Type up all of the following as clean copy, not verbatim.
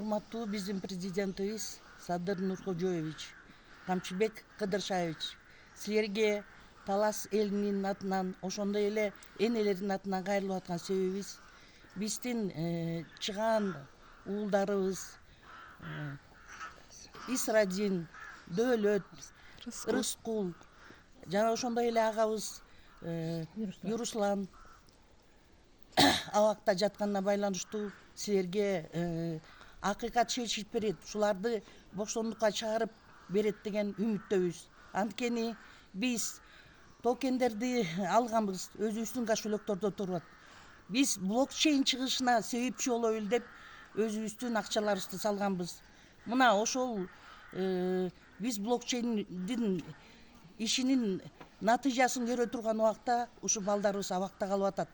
урматтуу биздин президентибиз Садыр Нуркожоевич, Камчыбек Кыдыршаевич, силерге Талас элинин атынан, ошондой эле энелердин атынан кайрылып аткан себебибиз биздин чыгаан уулдарыбыз Исрадин, Дөөлөт, Рыскул жана ошондой эле агабыз Юруслан абакта жатканына байланыштуу силерге акыйкат чечилип берет, ушуларды бошондукка чыгарып берет деген үмүттөбүз. Анткени биз токендерди алганбыз, өзүбүздүн кошелектөрдө турат. Биз блокчейн чыгышына себепчи болобуз деп өзүбүздүн акчаларыбызды салганбыз. Мына ошол биз блокчейндин ишинин натыйжасын көрө турган убакта ушу балдарыбыз абакта калып атат.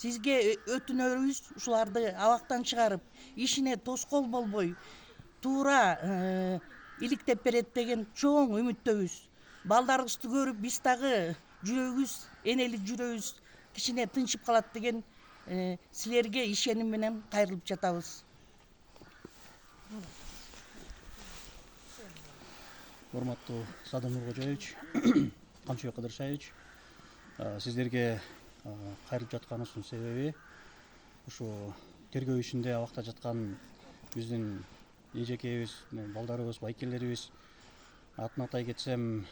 Сизге өтүнөрүбүз ушуларды абактан чыгарып, ишине тоскоол болбой, туура иликтеп берет деген чоң үмүттөбүз. Балдарыбызды көрүп биз дагы жүрөгүбүз, энелик жүрөгүбүз кичине тынчып калат деген силерге ишеним менен кайрылып жатабыз. Урматтуу Садыр Нуркожоевич, Камчыбек Кыдыршаевич, сиздерге кайрылып жатканыбыздын себеби ушу тергөө ишинде абакта жаткан биздин эжекебиз, балдарыбыз, байкелерибиз, атын атай кетсем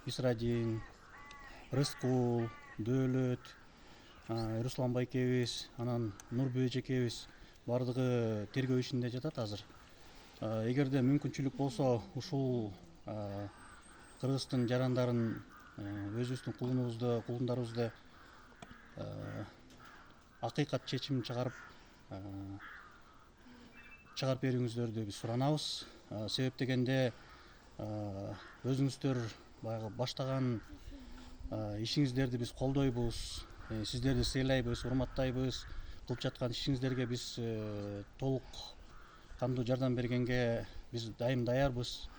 Исрадин, Рыскул, Дөөлөт, Руслан байкебиз, анан Нурбү эжекебиз баардыгы тергөө ишинде жатат азыр. Эгерде мүмкүнчүлүк болсо ушул кыргыздын жарандарын өзүбүздүн кулундарыбызды акыйкат чечим чыгарып берүүңүздөрдү биз суранабыз. Себеп дегенде өзүңүздөр баягы баштаган ишиңиздерди биз колдойбуз, сиздерди сыйлайбыз, урматтайбыз. Кылып жаткан ишиңиздерге биз толук кандуу жардам бергенге биз дайым даярбыз.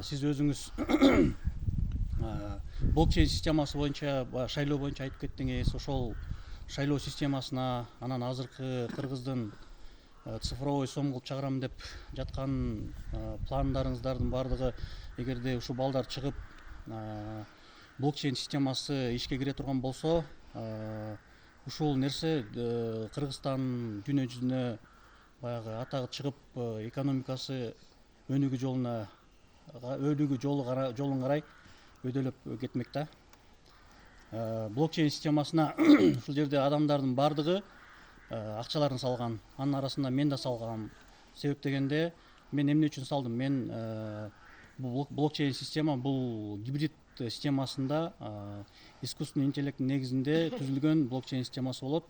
Сиз өзүңүз блокчейн системасы боюнча, шайлоо боюнча айтып кеттиңиз. Ошол шайлоо системасына, анан азыркы кыргыздын цифровой сом кылып чыгарам деп жаткан пландарыңыздардын баардыгы, эгерде ушул балдар чыгып блокчейн системасы ишке кире турган болсо, ушул нерсе Кыргызстан дүйнө жүзүнө баягы атагы чыгып, экономикасы өнүгүү жолун карай өйдөлөп кетмек да. Блокчейн системасына ушул жерде адамдардын баардыгы акчаларын салган. Анын арасында мен да салгам. Себеп дегенде мен эмне үчүн салдым? Мен бул блокчейн система бул гибрид системасында искусственный интеллекттин негизинде түзүлгөн блокчейн системасы болот.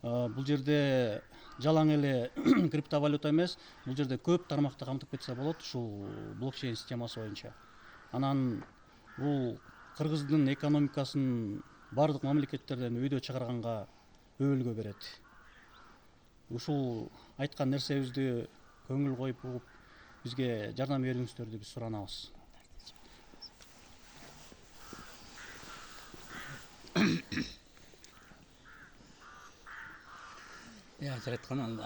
Бул жерде жалаң эле криптовалюта эмес, бул жерде көп тармакты камтып кетсе болот ушул блокчейн системасы боюнча. Анан бул кыргыздын экономикасын баардык мамлекеттерден өйдө чыгарганга өбөлгө берет. Ушул айткан нерсебизди көңүл коюп угуп, бизге жардам берүүңүздөрдү биз суранабыз. Азыр айткан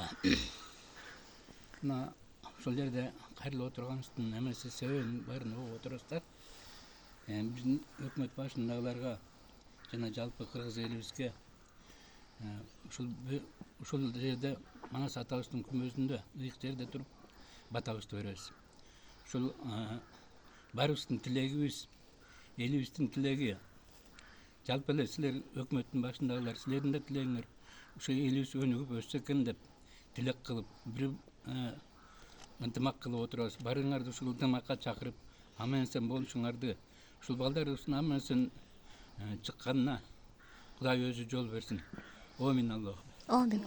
мына ошол жерде кайрылып отурганыбыздын эмеси себебин баарын угуп отурасыздар. Биздин өкмөт башындагыларга жана жалпы кыргыз элибизге ушул жерде Манас атабыздын күмбөзүндө ыйык жерде туруп батабызды беребиз. Ушул баарыбыздын тилегибиз, элибиздин тилеги. Жалпы эле силер өкмөттүн башындагылар, силердин да тилегиңер ушу элибиз өнүгүп өссө экен деп тилек кылып, бир ынтымак кылып отурабыз. Баарыңарды ушул ынтымакка чакырып, аман эсен болушуңарды, ушул балдарыбыздын аман эсен чыкканына Кудай өзү жол берсин. Амин Аллах. Амин.